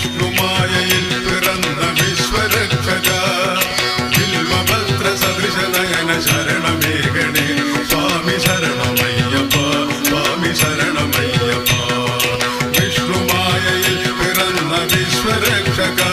വിഷ്ണുമായയിൽ പിറന്ന വിശ്വരക്ഷക ബിൽവപത്ര സദൃശ നയന ശരണമേഘണേ സ്വാമി ശരണമയ്യപ്പ സ്വാമി ശരണമയ്യപ്പ വിഷ്ണുമായയിൽ പിറന്ന വിശ്വരക്ഷക